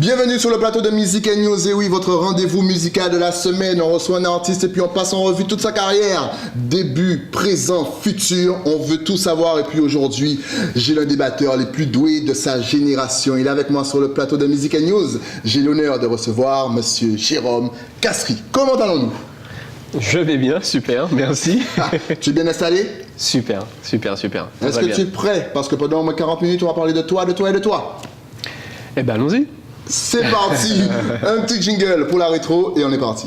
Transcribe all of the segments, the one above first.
Bienvenue sur le plateau de Music & News, et oui, votre rendez-vous musical de la semaine. On reçoit un artiste et puis on passe en revue toute sa carrière. Début, présent, futur, on veut tout savoir. Et puis aujourd'hui, j'ai l'un des batteurs les plus doués de sa génération. Il est avec moi sur le plateau de Music & News. J'ai l'honneur de recevoir Monsieur Jérôme Castries. Comment allons-nous? Je vais bien, super, merci. Tu es bien installé? Super. Est-ce que tu es prêt? Parce que pendant au moins 40 minutes, on va parler de toi et de toi. Eh ben, allons-y. C'est parti. Un petit jingle pour la rétro et on est parti.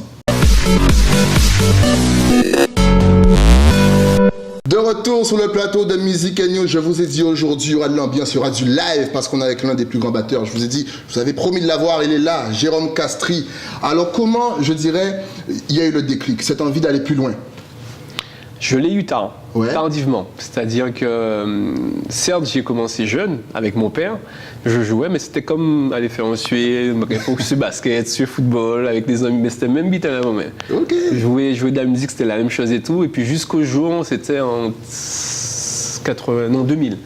De retour sur le plateau de Music & News, je vous ai dit aujourd'hui, il y aura de l'ambiance, il y aura du live parce qu'on est avec l'un des plus grands batteurs. Je vous ai dit, je vous avais promis de l'avoir, il est là, Jérôme Castries. Alors comment, je dirais, il y a eu le déclic, cette envie d'aller plus loin? Je l'ai eu tard, ouais. Tardivement. C'est-à-dire que, certes, j'ai commencé jeune avec mon père. Je jouais, mais c'était comme aller faire un sué, sur basket, sur football, avec des amis. Mais c'était même vite à la moment. Okay. Jouer de la musique, c'était la même chose et tout. Et puis jusqu'au jour, c'était en 2000.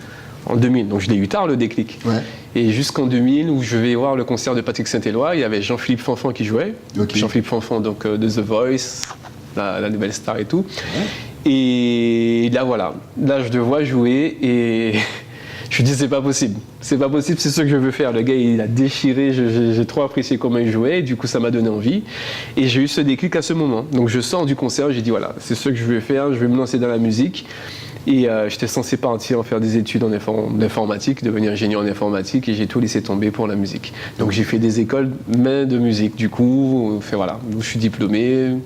En 2000, donc je l'ai eu tard le déclic. Ouais. Et jusqu'en 2000, où je vais voir le concert de Patrick Saint-Éloi, il y avait Jean-Philippe Fanfan qui jouait. Okay. Jean-Philippe Fanfan, donc de The Voice, la nouvelle star et tout. Ouais. Et là, voilà, là, je le vois jouer et je me dis, c'est pas possible, c'est ce que je veux faire. Le gars, il a déchiré, j'ai trop apprécié comment il jouait, et du coup, ça m'a donné envie. Et j'ai eu ce déclic à ce moment. Donc, je sors du concert, j'ai dit, voilà, c'est ce que je veux faire, je vais me lancer dans la musique. Et j'étais censé partir en faire des études en informatique, devenir ingénieur en informatique, et j'ai tout laissé tomber pour la musique. Donc, j'ai fait des écoles, mais de musique. Du coup, voilà, je suis diplômé.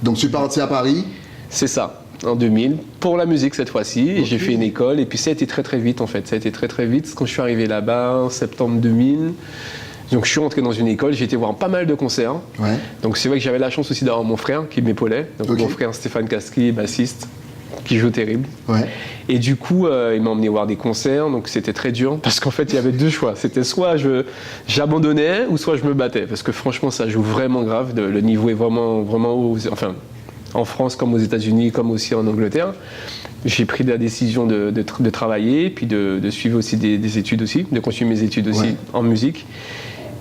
Donc, tu es parti à Paris? C'est ça. En 2000, pour la musique cette fois-ci, et j'ai fait une école, et puis ça a été très vite en fait, quand je suis arrivé là-bas en septembre 2000, donc je suis rentré dans une école, j'ai été voir pas mal de concerts, ouais. Donc c'est vrai que j'avais la chance aussi d'avoir mon frère qui m'épaulait, donc mon frère Stéphane Castries, bassiste, qui joue terrible, ouais. Et du coup il m'a emmené voir des concerts, donc c'était très dur, parce qu'en fait il y avait deux choix, c'était soit j'abandonnais, ou soit je me battais, parce que franchement ça joue vraiment grave, le niveau est vraiment haut, enfin... En France, comme aux États-Unis, comme aussi en Angleterre. J'ai pris la décision de travailler, puis de suivre aussi des études aussi, de continuer mes études aussi, ouais. En musique.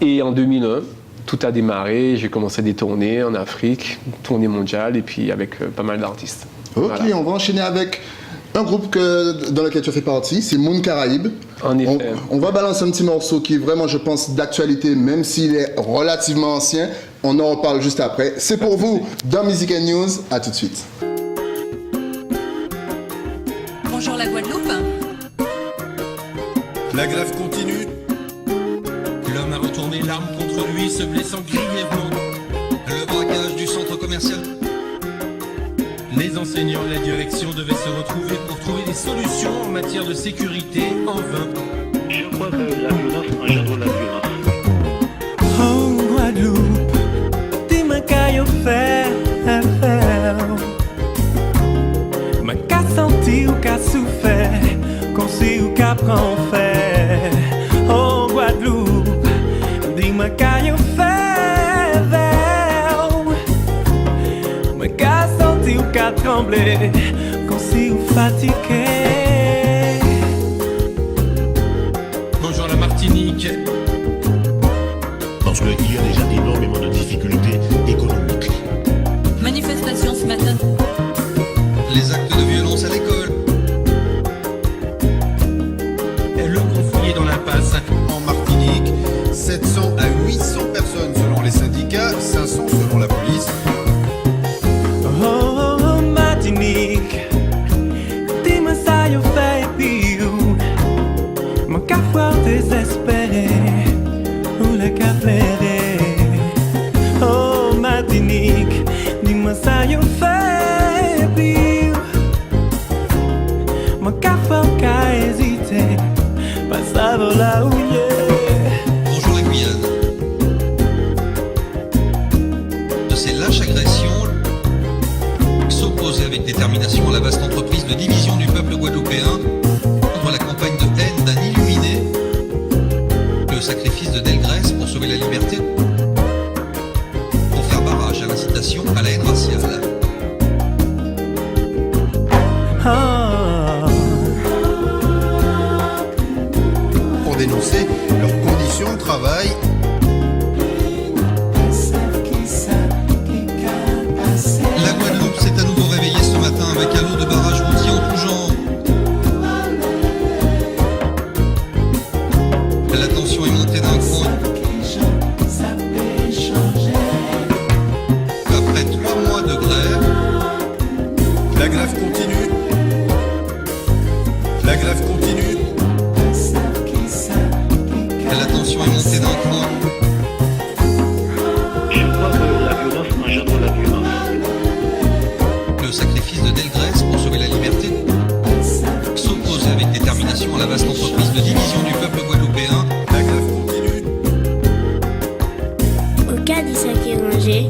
Et en 2001, tout a démarré. J'ai commencé des tournées en Afrique, tournées mondiales, et puis avec pas mal d'artistes. Ok, voilà. On va enchaîner avec un groupe dans lequel tu fais partie, c'est Moon Caraïbes. En effet. On va balancer un petit morceau qui est vraiment, je pense, d'actualité, même s'il est relativement ancien. On en reparle juste après. C'est pour vous dans Music & News. À tout de suite. Bonjour la Guadeloupe. La grève continue. L'homme a retourné l'arme contre lui, se blessant grièvement. Le braquage du centre commercial. Les enseignants et la direction devaient se retrouver pour trouver des solutions en matière de sécurité en vain. Je crois que la violence engendre la violence. Oh Guadeloupe, dis-moi qu'aille faire. Ma qu'a senti ou qu'a souffert, qu'on sait ou qu'a prend fait. Oh Guadeloupe, dis-moi qu'aille faire. Ma qu'a senti ou qu'a tremblé, qu'on sait ou fatigué. Bonjour la Martinique. Parce qu'il y a déjà énormément de difficultés économiques. Manifestation ce matin. Les actes de violence à l'école. Et le conflit dans l'impasse. En Martinique, 700 à 800 personnes selon les syndicats, 500 selon la police. Oh Martinique, dis-moi ça y fait piou. Mon cafard désespéré, ou la caféré. Oh Martinique, dis-moi ça y fait piou. Mon cafard qu'a hésité, pas savoir là où il est. Bonjour la Guyane. De ces lâches agressions, s'opposer avec détermination à la vaste entreprise de division du peuple guadeloupéen contre la campagne de haine d'un illuminé, le sacrifice de Delgrès pour sauver la liberté, pour faire barrage à l'incitation à la haine raciale. Pour dénoncer leurs conditions de travail s'arranger.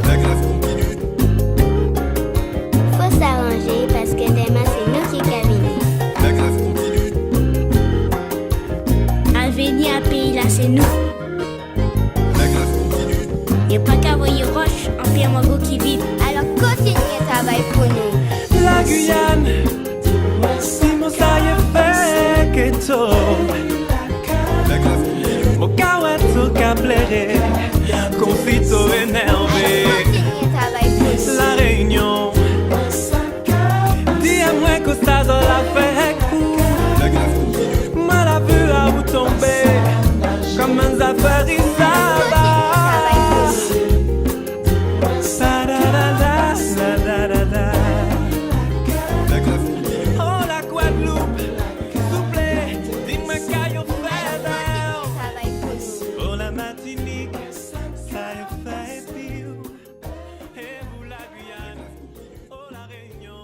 La grève continue. Faut s'arranger parce que demain c'est nous qui gagnons. La grève continue. À venir à pays là c'est nous. La grève continue. Y'a pas qu'à voyer roche en pierre mango qui vit. Alors continuez à travailler pour nous. La Guyane, si mon ça y est fait que tout. La grève continue. Mon caouette au cabléré, confito énervé. Continuez à travailler pour nous. La Réunion, dis-moi que ça dans la fait coup. La grève continue. Mal à vue à où tomber, comme un affaire il s'abat. La grève continue. Oh la Guadeloupe, souple, dis-moi qu'aille fait. Oh la Martinique, ça y fait pire. Et vous la Guyane, oh la Réunion.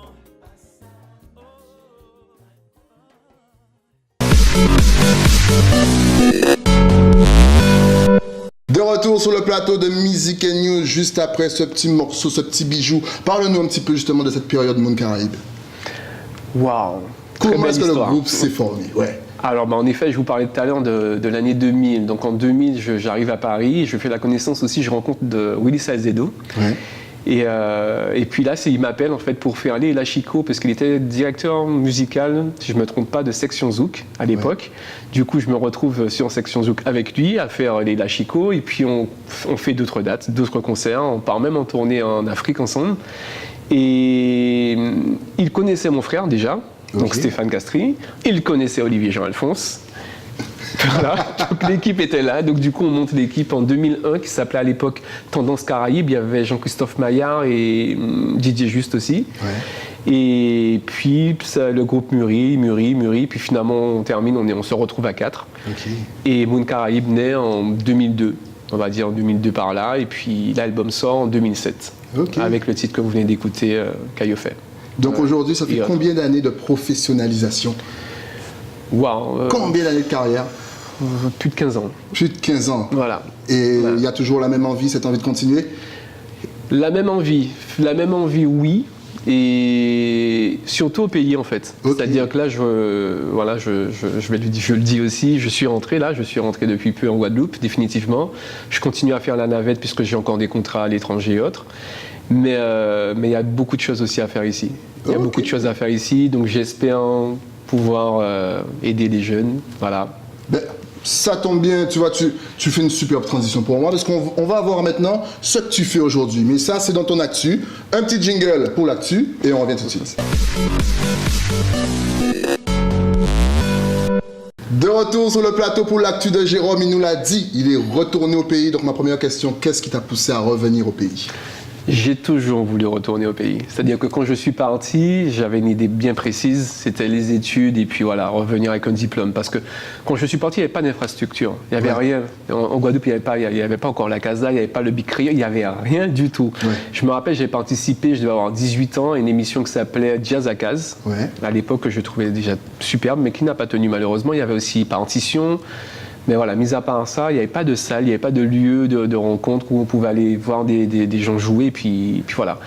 De retour sur le plateau de Music and News, juste après ce petit morceau, ce petit bijou. Parle-nous un petit peu justement de cette période Monde Caraïbe. Waouh. Très Comment belle est-ce que le histoire. groupe s'est formé? Ouais. Alors, en effet, je vous parlais tout à l'heure de l'année 2000. Donc, en 2000, j'arrive à Paris. Je fais la connaissance aussi, je rencontre de Willy Salcedo. Ouais. Et puis là, il m'appelle en fait pour faire les Chico parce qu'il était directeur musical, si je ne me trompe pas, de Section Zouk à l'époque. Du coup, je me retrouve sur Section Zouk avec lui à faire les Chico et puis on fait d'autres dates, d'autres concerts. On part même en tournée en Afrique ensemble. Et il connaissait mon frère déjà, donc Stéphane Castries. Il connaissait Olivier Jean-Alphonse. Voilà, donc l'équipe était là, donc du coup on monte l'équipe en 2001 qui s'appelait à l'époque Tendance Caraïbe, il y avait Jean-Christophe Maillard et Didier Juste aussi. Ouais. Et puis le groupe mûrit, puis finalement on termine, on se retrouve à 4. Okay. Et Moon Caraïbe naît en 2002, on va dire en 2002 par là, et puis l'album sort en 2007, avec le titre que vous venez d'écouter, Caillou fait. Donc aujourd'hui ça fait combien d'années de professionnalisation? Wow, combien d'années de carrière? Plus de 15 ans. Plus de 15 ans. Voilà. Et il y a toujours la même envie, cette envie de continuer? La même envie, oui. Et surtout au pays en fait. C'est-à-dire que là, je le dis aussi, je suis rentré depuis peu en Guadeloupe, définitivement. Je continue à faire la navette puisque j'ai encore des contrats à l'étranger et autres. Mais il y a beaucoup de choses aussi à faire ici. Donc j'espère pouvoir aider les jeunes, voilà. Ben, ça tombe bien, tu vois, tu fais une superbe transition pour moi, parce qu'on va voir maintenant ce que tu fais aujourd'hui. Mais ça, c'est dans ton actu. Un petit jingle pour l'actu, et on revient tout de suite. De retour sur le plateau pour l'actu de Jérôme, il nous l'a dit, il est retourné au pays. Donc ma première question, qu'est-ce qui t'a poussé à revenir au pays? J'ai toujours voulu retourner au pays. C'est-à-dire que quand je suis parti, j'avais une idée bien précise, c'était les études et puis voilà, revenir avec un diplôme. Parce que quand je suis parti, il n'y avait pas d'infrastructure, il n'y avait rien. En Guadeloupe, il n'y avait pas encore la Casa, il n'y avait pas le Big Crayon, il n'y avait rien du tout. Ouais. Je me rappelle, j'ai participé, je devais avoir 18 ans, à une émission qui s'appelait Jazz à Case. Ouais. À l'époque, que je trouvais déjà superbe, mais qui n'a pas tenu malheureusement. Il y avait aussi Partition. Mais voilà, mis à part ça, il n'y avait pas de salle, il n'y avait pas de lieu de rencontre où on pouvait aller voir des gens jouer, puis voilà.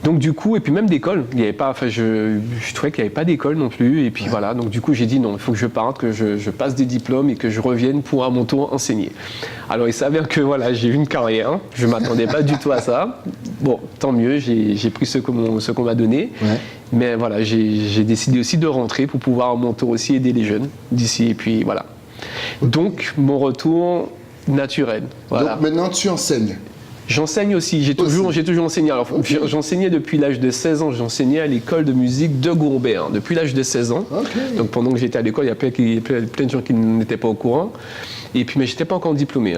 Donc du coup, et puis même d'école, il n'y avait pas, enfin je trouvais qu'il n'y avait pas d'école non plus, et puis voilà, donc du coup j'ai dit non, il faut que je parte, que je passe des diplômes et que je revienne pour à mon tour enseigner. Alors il s'avère que voilà, j'ai eu une carrière, je ne m'attendais pas du tout à ça. Bon, tant mieux, j'ai pris ce qu'on m'a donné, mais voilà, j'ai décidé aussi de rentrer pour pouvoir à mon tour aussi aider les jeunes d'ici, et puis voilà. Donc, mon retour naturel. Voilà. Donc, maintenant, tu enseignes? J'enseigne aussi. J'ai toujours enseigné. Alors, j'enseignais depuis l'âge de 16 ans. J'enseignais à l'école de musique de Gourbet, depuis l'âge de 16 ans. Donc, pendant que j'étais à l'école, il y a plein de gens qui n'étaient pas au courant. Et puis, mais je n'étais pas encore diplômé,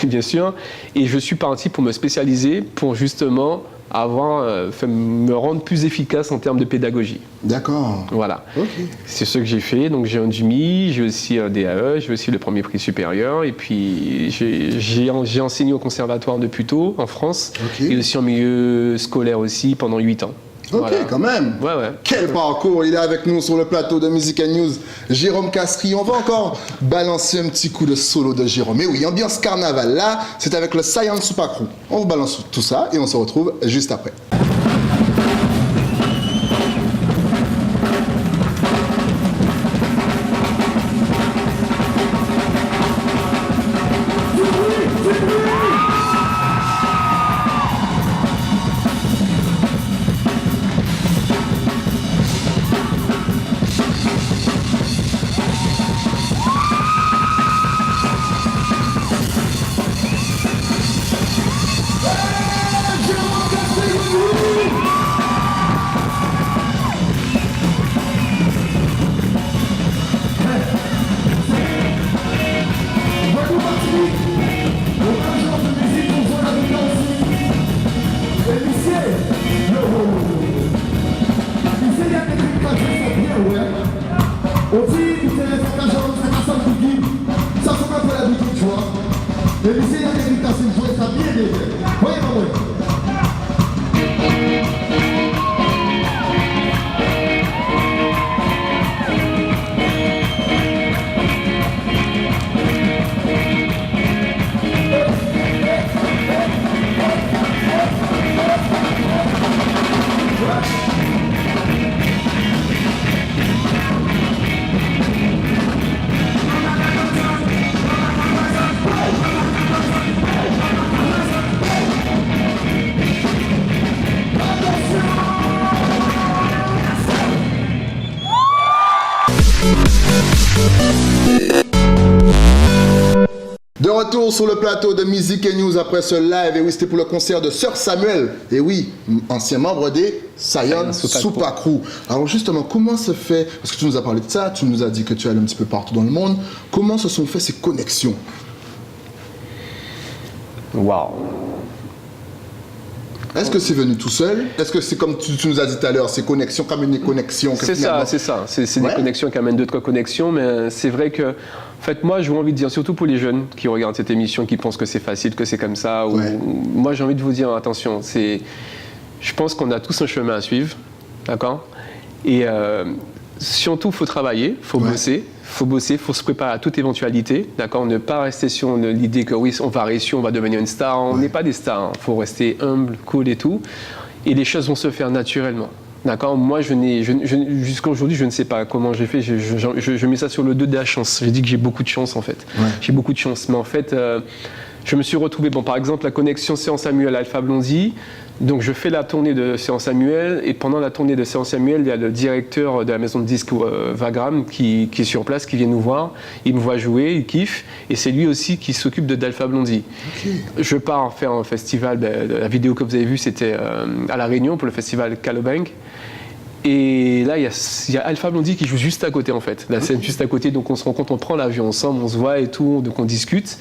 bien sûr. Et je suis parti pour me spécialiser, pour justement me rendre plus efficace en termes de pédagogie. D'accord. Voilà. C'est ce que j'ai fait. Donc j'ai un DUMI, j'ai aussi un DAE, j'ai aussi le premier prix supérieur. Et puis j'ai enseigné au conservatoire de Puteaux en France et aussi en milieu scolaire aussi pendant 8 ans. Ok, Voilà. quand même. Ouais. Quel parcours. Il est avec nous sur le plateau de Music News, Jérôme Castries. On va encore balancer un petit coup de solo de Jérôme. Mais oui, ambiance carnaval. Là, c'est avec le Saiyan Super Crew. On vous balance tout ça et on se retrouve juste après. De retour sur le plateau de Music News après ce live, et oui, c'était pour le concert de Sœur Samuel, et oui, ancien membre des Saiyan Super Crew. Alors justement, comment se fait, parce que tu nous as parlé de ça, tu nous as dit que tu allais un petit peu partout dans le monde, comment se sont fait ces connexions? Waouh. Est-ce que c'est venu tout seul? Est-ce que c'est comme tu nous as dit tout à l'heure, ces connexions comme une connexion? C'est ça. C'est des connexions qui amènent d'autres connexions, mais c'est vrai que, en fait, moi, j'ai envie de dire, surtout pour les jeunes qui regardent cette émission, qui pensent que c'est facile, que c'est comme ça, moi, j'ai envie de vous dire, attention, je pense qu'on a tous un chemin à suivre, d'accord? Et surtout, il faut travailler, il faut bosser. Il faut se préparer à toute éventualité, d'accord? Ne pas rester sur l'idée que oui, on va réussir, on va devenir une star. On n'est pas des stars, il faut rester humble, cool et tout. Et les choses vont se faire naturellement, d'accord? Moi, jusqu'à aujourd'hui, je ne sais pas comment j'ai fait. Je mets ça sur le dos de la chance. J'ai dit que j'ai beaucoup de chance, en fait. Ouais. J'ai beaucoup de chance. Mais en fait, je me suis retrouvé, par exemple, la connexion Séance Samuel Alpha Blondy. Donc je fais la tournée de Séance Samuel, et pendant la tournée de Séance Samuel, il y a le directeur de la maison de disques Vagram qui est sur place, qui vient nous voir. Il me voit jouer, il kiffe, et c'est lui aussi qui s'occupe d'Alpha Blondy. Okay. Je pars faire un festival, la vidéo que vous avez vue, c'était à La Réunion pour le festival Calobank. Et là, il y a Alpha Blondy qui joue juste à côté, en fait. La scène juste à côté, donc on se rencontre, on prend l'avion ensemble, on se voit et tout, donc on discute.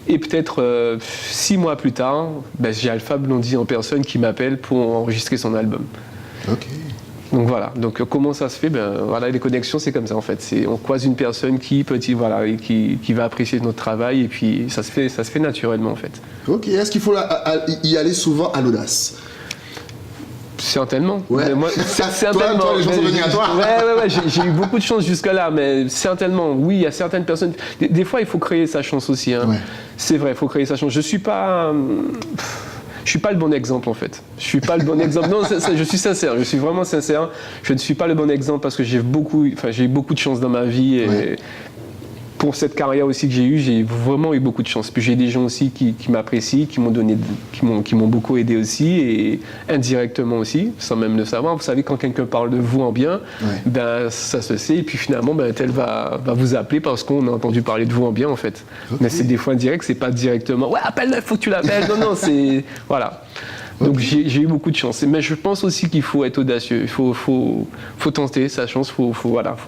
Et peut-être 6 mois plus tard, j'ai Alpha Blondy en personne qui m'appelle pour enregistrer son album. Ok. Donc voilà. Donc comment ça se fait? Voilà, les connexions, c'est comme ça en fait. On croise une personne qui va apprécier notre travail, et puis ça se fait naturellement en fait. Ok. Est-ce qu'il faut y aller souvent à l'audace? Certainement. Ouais. Moi, certainement. Toi, les gens sont venus à toi. Ouais. J'ai eu beaucoup de chance jusque-là, mais certainement, oui, il y a certaines personnes. Des fois, il faut créer sa chance aussi. Hein. Ouais. C'est vrai, il faut créer sa chance. Je suis pas le bon exemple en fait. Je suis pas le bon exemple. Non, je suis sincère. Je suis vraiment sincère. Je ne suis pas le bon exemple parce que j'ai eu beaucoup de chance dans ma vie. Et pour cette carrière aussi que j'ai vraiment eu beaucoup de chance. Puis j'ai des gens aussi qui m'apprécient, qui m'ont beaucoup aidé aussi, et indirectement aussi, sans même le savoir. Vous savez, quand quelqu'un parle de vous en bien, ça se sait, et puis finalement, tel va vous appeler parce qu'on a entendu parler de vous en bien, en fait. Okay. Mais c'est des fois indirect, c'est pas directement. Ouais, appelle-le, faut que tu l'appelles. Non, c'est voilà. Donc j'ai eu beaucoup de chance. Mais je pense aussi qu'il faut être audacieux. Il faut tenter sa chance. Faut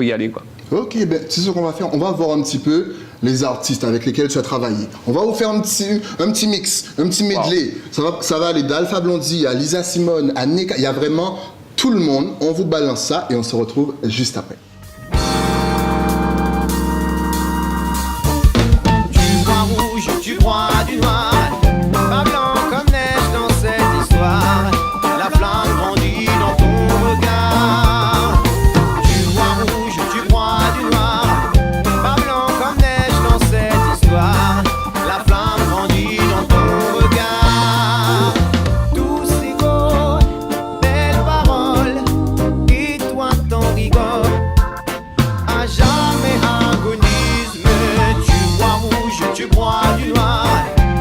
y aller quoi. Ok, c'est ce qu'on va faire. On va voir un petit peu les artistes avec lesquels tu as travaillé. On va vous faire un petit mix, un petit medley. Wow. Ça va aller d'Alpha Blondy à Lisa Simone, à Neka. Il y a vraiment tout le monde. On vous balance ça et on se retrouve juste après. Tu vois rouge, tu vois du noir, pas blanc comme neige dans cette histoire. La flamme grandit dans ton du noir.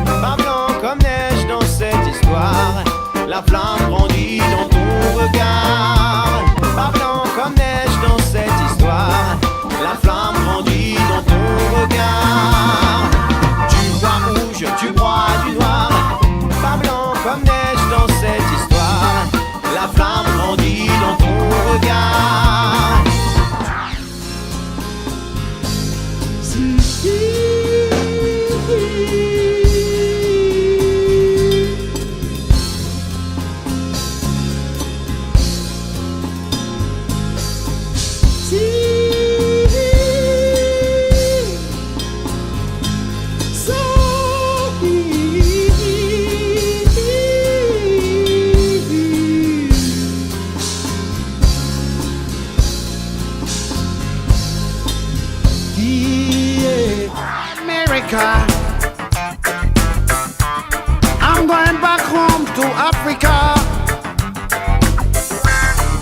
Pas blanc comme neige dans cette histoire. La flamme grandit dans ton regard. Pas blanc comme neige dans cette histoire. La flamme grandit dans ton regard. Tu vois rouge, tu broies du noir. Pas blanc comme neige dans cette histoire. La flamme grandit dans ton regard. America, I'm going back home to Africa.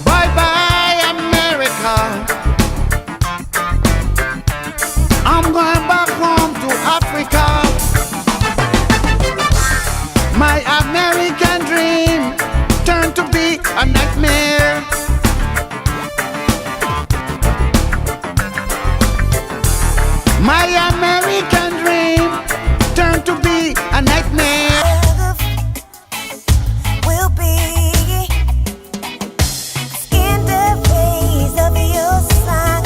Bye bye America, I'm going back home to Africa. My American dream turned to be a nightmare. My American dream turned to be a nightmare. Will be in the rays of your sun.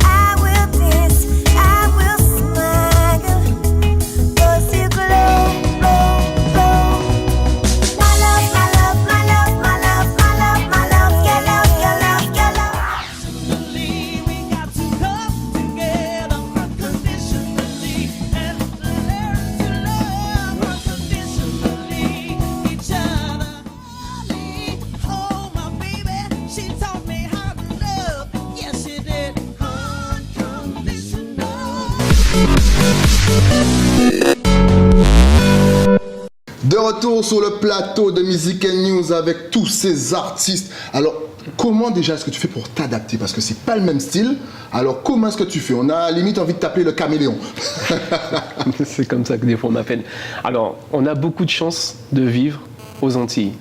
I will dance, I will smile, 'cause you glow, glow, glow. My love, my love, my love, my love, my love, my love, your love, your love, your love. We got to come together unconditionally and learn to love unconditionally each other. Oh, my baby, she taught me how to love. Yes, she did. Unconditional. De retour sur le plateau de Music and News avec tous ces artistes. Alors, comment déjà est-ce que tu fais pour t'adapter? Parce que c'est pas le même style. Alors, comment est-ce que tu fais? On a limite envie de t'appeler le caméléon. C'est comme ça que des fois on m'appelle. Alors, on a beaucoup de chance de vivre aux Antilles,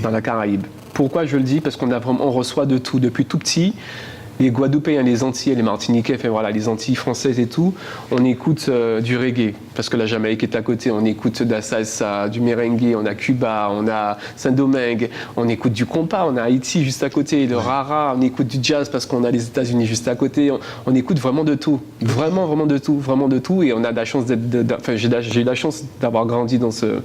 dans la Caraïbe. Pourquoi je le dis? Parce on reçoit de tout. Depuis tout petit, les Guadeloupéens, les Antillais, les Martiniquais, enfin voilà, les Antilles françaises et tout, on écoute du reggae, parce que la Jamaïque est à côté, on écoute de la salsa, du merengue, on a Cuba, on a Saint-Domingue, on écoute du compas, on a Haïti juste à côté, le rara, on écoute du jazz parce qu'on a les États-Unis juste à côté, on écoute vraiment de tout, vraiment de tout, et on a de la chance enfin j'ai eu la chance d'avoir grandi dans ce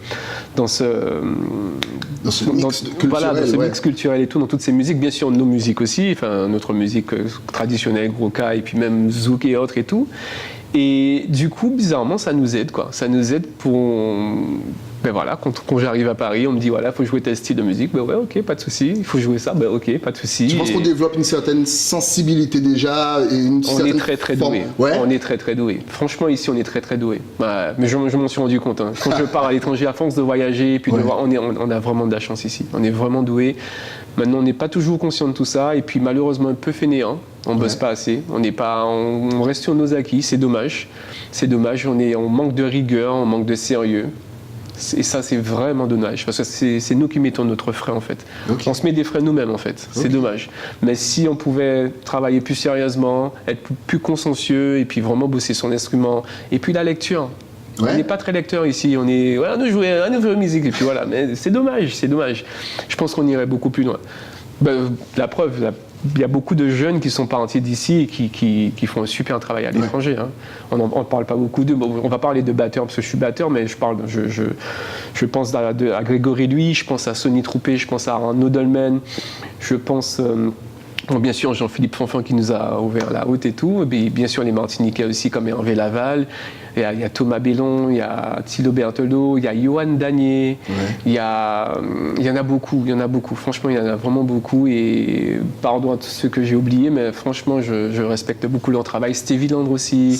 mix culturel et tout, dans toutes ces musiques, bien sûr nos musiques aussi, enfin notre musique traditionnelle, Groka, et puis même Zouk et autres et tout. Et du coup, bizarrement, ça nous aide, quoi. Ça nous aide pour... Ben voilà, quand j'arrive à Paris, on me dit, voilà, il faut jouer tel style de musique. Ben ouais, ok, pas de souci. Il faut jouer ça, ben ok, pas de souci. Tu penses qu'on développe une certaine sensibilité déjà et une On est très doué. Ouais. On est très doué. Franchement, ici, on est très doué. Ouais, mais je m'en suis rendu compte. Hein. Quand je pars à l'étranger, à force de voyager, puis de voir, on a vraiment de la chance ici. On est vraiment doué. Maintenant, on n'est pas toujours conscient de tout ça, et puis malheureusement un peu fainéant. On bosse pas assez. On reste sur nos acquis. C'est dommage. C'est dommage. On manque de rigueur, on manque de sérieux. Et ça, c'est vraiment dommage, parce que c'est nous qui mettons notre frais, en fait. On se met des frais nous-mêmes, en fait. C'est dommage. Mais si on pouvait travailler plus sérieusement, être plus consciencieux, et puis vraiment bosser son instrument, et puis la lecture. On n'est pas très lecteur ici, on nous joue la musique, et puis voilà. Mais c'est dommage. Je pense qu'on irait beaucoup plus loin. La preuve, il y a beaucoup de jeunes qui sont partis d'ici et qui font un super travail à l'étranger. Hein. On ne parle pas beaucoup d'eux. Bon, on va parler de batteurs parce que je suis batteur, mais je pense à Grégory Louis, je pense à Sonny Troupé, je pense à Arnaud Dolmen, je pense... bien sûr, Jean-Philippe Fanfan qui nous a ouvert la route et tout. Et bien sûr, les Martiniquais aussi, comme Hervé Laval. Il y a Thomas Bellon, il y a Thilo Berthelot, il y a Johan Danier. Il y en a beaucoup. Franchement, il y en a vraiment beaucoup. Et pardon à tous ceux que j'ai oubliés, mais franchement, je respecte beaucoup leur travail. Stevie Landre aussi.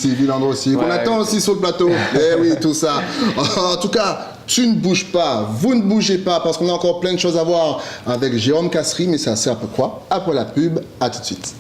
On attend aussi sur le plateau. Eh oui, tout ça. En tout cas, tu ne bouges pas, vous ne bougez pas, parce qu'on a encore plein de choses à voir avec Jérôme Cassery, mais ça sert à quoi? Après la pub, à tout de suite.